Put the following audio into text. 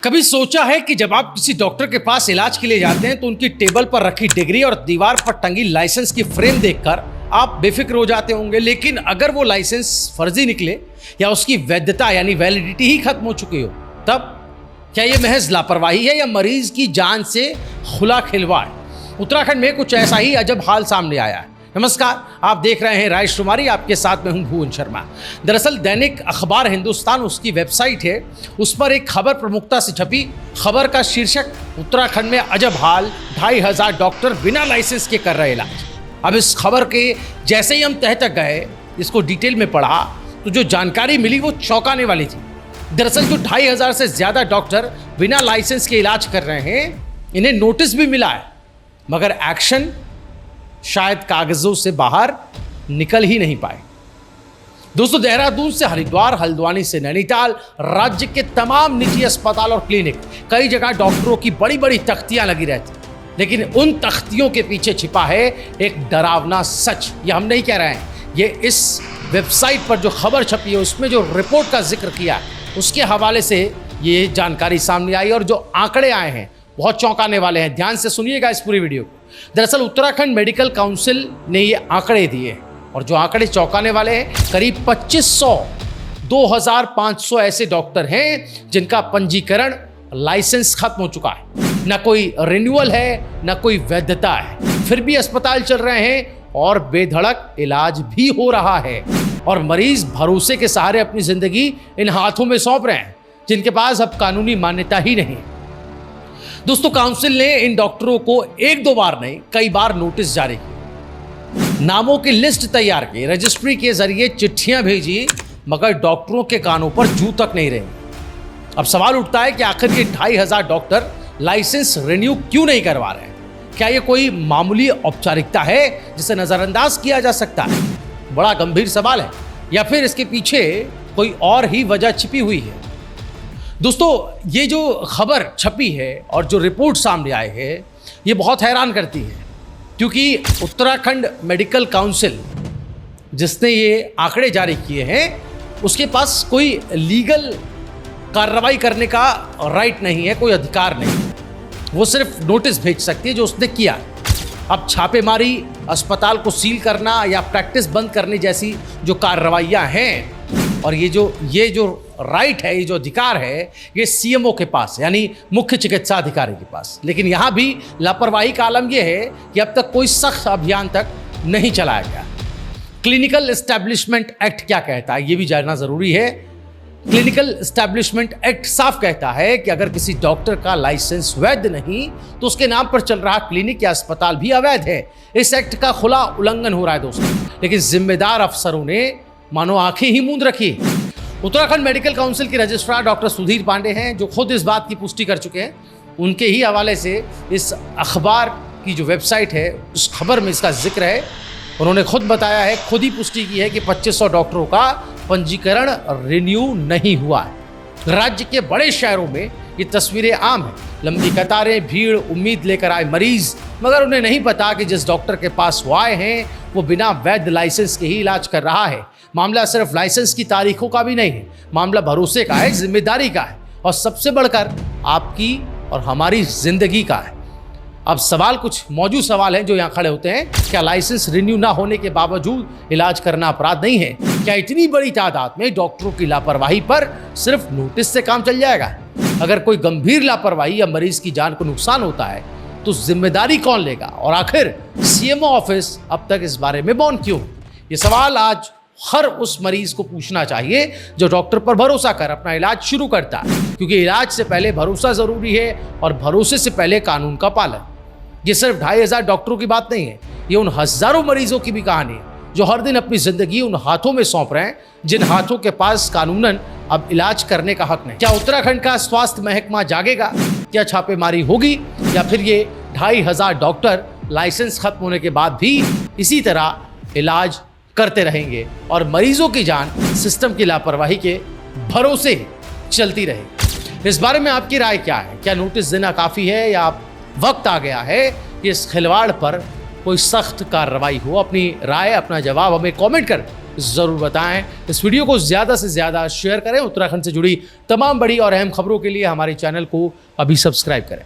कभी सोचा है कि जब आप किसी डॉक्टर के पास इलाज के लिए जाते हैं तो उनकी टेबल पर रखी डिग्री और दीवार पर टंगी लाइसेंस की फ्रेम देखकर आप बेफिक्र हो जाते होंगे, लेकिन अगर वो लाइसेंस फर्जी निकले या उसकी वैधता यानी वैलिडिटी ही खत्म हो चुकी हो, तब क्या ये महज लापरवाही है या मरीज की जान से खुला खिलवाड़? उत्तराखंड में कुछ ऐसा ही अजब हाल सामने आया है। नमस्कार, आप देख रहे हैं राइश शुमारी, आपके साथ में हूं भुवन शर्मा। दरअसल दैनिक अखबार हिंदुस्तान उसकी वेबसाइट है, उस पर एक खबर प्रमुखता से छपी। खबर का शीर्षक उत्तराखंड में अजब हाल, 2500 डॉक्टर बिना लाइसेंस के कर रहे इलाज। अब इस खबर के जैसे ही हम तह तक गए, इसको डिटेल में पढ़ा तो जो जानकारी मिली वो चौंकाने वाली थी। दरअसल जो 2500 से ज्यादा डॉक्टर बिना लाइसेंस के इलाज कर रहे हैं, इन्हें नोटिस भी मिला है, मगर एक्शन शायद कागजों से बाहर निकल ही नहीं पाए। दोस्तों, देहरादून से हरिद्वार, हल्द्वानी से नैनीताल, राज्य के तमाम निजी अस्पताल और क्लिनिक, कई जगह डॉक्टरों की बड़ी बड़ी तख्तियां लगी रहती, लेकिन उन तख्तियों के पीछे छिपा है एक डरावना सच। ये हम नहीं कह रहे हैं, ये इस वेबसाइट पर जो खबर छपी है उसमें जो रिपोर्ट का जिक्र किया उसके हवाले से ये जानकारी सामने आई, और जो आंकड़े आए हैं बहुत चौंकाने वाले हैं। ध्यान से सुनिएगा इस पूरी वीडियो को। दरअसल उत्तराखंड मेडिकल काउंसिल ने ये आंकड़े दिए, और जो आंकड़े चौंकाने वाले हैं, करीब 2500 2500 ऐसे डॉक्टर हैं जिनका पंजीकरण लाइसेंस खत्म हो चुका है। ना कोई रिन्यूअल है, ना कोई वैधता है, फिर भी अस्पताल चल रहे हैं और बेधड़क इलाज भी हो रहा है, और मरीज भरोसे के सहारे अपनी जिंदगी इन हाथों में सौंप रहे हैं जिनके पास अब कानूनी मान्यता ही नहीं। दोस्तों, काउंसिल ने इन डॉक्टरों को एक दो बार नहीं, कई बार नोटिस जारी किए, नामों की लिस्ट तैयार की, रजिस्ट्री के जरिए चिट्ठियां भेजी, मगर डॉक्टरों के कानों पर जू तक नहीं रही। अब सवाल उठता है कि आखिर ये 2500 डॉक्टर लाइसेंस रिन्यू क्यों नहीं करवा रहे हैं? क्या ये कोई मामूली औपचारिकता है जिसे नजरअंदाज किया जा सकता है? बड़ा गंभीर सवाल है, या फिर इसके पीछे कोई और ही वजह छिपी हुई है? दोस्तों, ये जो खबर छपी है और जो रिपोर्ट सामने आई है, ये बहुत हैरान करती है, क्योंकि उत्तराखंड मेडिकल काउंसिल जिसने ये आंकड़े जारी किए हैं, उसके पास कोई लीगल कार्रवाई करने का राइट नहीं है, कोई अधिकार नहीं। वो सिर्फ नोटिस भेज सकती है, जो उसने किया। अब छापेमारी, अस्पताल को सील करना या प्रैक्टिस बंद करने जैसी जो कार्रवाइयाँ हैं, और ये जो राइट है, ये जो अधिकार है, ये सीएमओ के पास, यानी मुख्य चिकित्सा अधिकारी के पास। लेकिन यहाँ भी लापरवाही का आलम यह है कि अब तक कोई सख्त अभियान तक नहीं चलाया गया। क्लिनिकल एस्टैब्लिशमेंट एक्ट क्या कहता है, ये भी जानना जरूरी है। क्लिनिकल एस्टैब्लिशमेंट एक्ट साफ कहता है कि अगर किसी डॉक्टर का लाइसेंस वैध नहीं तो उसके नाम पर चल रहा क्लिनिक या अस्पताल भी अवैध है। इस एक्ट का खुला उल्लंघन हो रहा है दोस्तों, लेकिन जिम्मेदार अफसरों ने मानो आंखें ही मूंद रखी। उत्तराखंड मेडिकल काउंसिल के रजिस्ट्रार डॉक्टर सुधीर पांडे हैं, जो खुद इस बात की पुष्टि कर चुके हैं। उनके ही हवाले से इस अखबार की जो वेबसाइट है, उस खबर में इसका जिक्र है। उन्होंने खुद बताया है, खुद ही पुष्टि की है कि 2500 डॉक्टरों का पंजीकरण रिन्यू नहीं हुआ है। राज्य के बड़े शहरों में ये तस्वीरें आम हैं, लंबी कतारें, भीड़, उम्मीद लेकर आए मरीज, मगर उन्हें नहीं पता कि जिस डॉक्टर के पास वो आए हैं वो बिना वैध लाइसेंस के ही इलाज कर रहा है। मामला सिर्फ लाइसेंस की तारीखों का भी नहीं है, मामला भरोसे का है, जिम्मेदारी का है, और सबसे बढ़कर आपकी और हमारी जिंदगी का है। अब सवाल, कुछ मौजूद सवाल हैं जो यहाँ खड़े होते हैं। क्या लाइसेंस रिन्यू ना होने के बावजूद इलाज करना अपराध नहीं है? क्या इतनी बड़ी तादाद में डॉक्टरों की लापरवाही पर सिर्फ नोटिस से काम चल जाएगा? अगर कोई गंभीर लापरवाही या मरीज की जान को नुकसान होता है तो जिम्मेदारी कौन लेगा? और आखिर सीएमओ ऑफिस अब तक इस बारे में मौन क्यों? ये सवाल आज हर उस मरीज को पूछना चाहिए जो डॉक्टर पर भरोसा कर अपना इलाज शुरू करता है, क्योंकि इलाज से पहले भरोसा जरूरी है, और भरोसे से पहले कानून का पालन। ये सिर्फ 2500 डॉक्टरों की बात नहीं है, ये उन हजारों मरीजों की भी कहानी है जो हर दिन अपनी जिंदगी उन हाथों में सौंप रहे हैं जिन हाथों के पास कानूनन अब इलाज करने का हक नहीं। क्या उत्तराखंड का स्वास्थ्य महकमा जागेगा? क्या छापेमारी होगी, या फिर ये 2500 डॉक्टर लाइसेंस खत्म होने के बाद भी इसी तरह इलाज करते रहेंगे और मरीजों की जान सिस्टम की लापरवाही के भरोसे चलती रहेगी? इस बारे में आपकी राय क्या है? क्या नोटिस देना काफी है, या वक्त आ गया है कि इस खिलवाड़ पर कोई सख्त कार्रवाई हो? अपनी राय, अपना जवाब हमें कमेंट कर ज़रूर बताएं। इस वीडियो को ज़्यादा से ज़्यादा शेयर करें। उत्तराखंड से जुड़ी तमाम बड़ी और अहम खबरों के लिए हमारे चैनल को अभी सब्सक्राइब करें।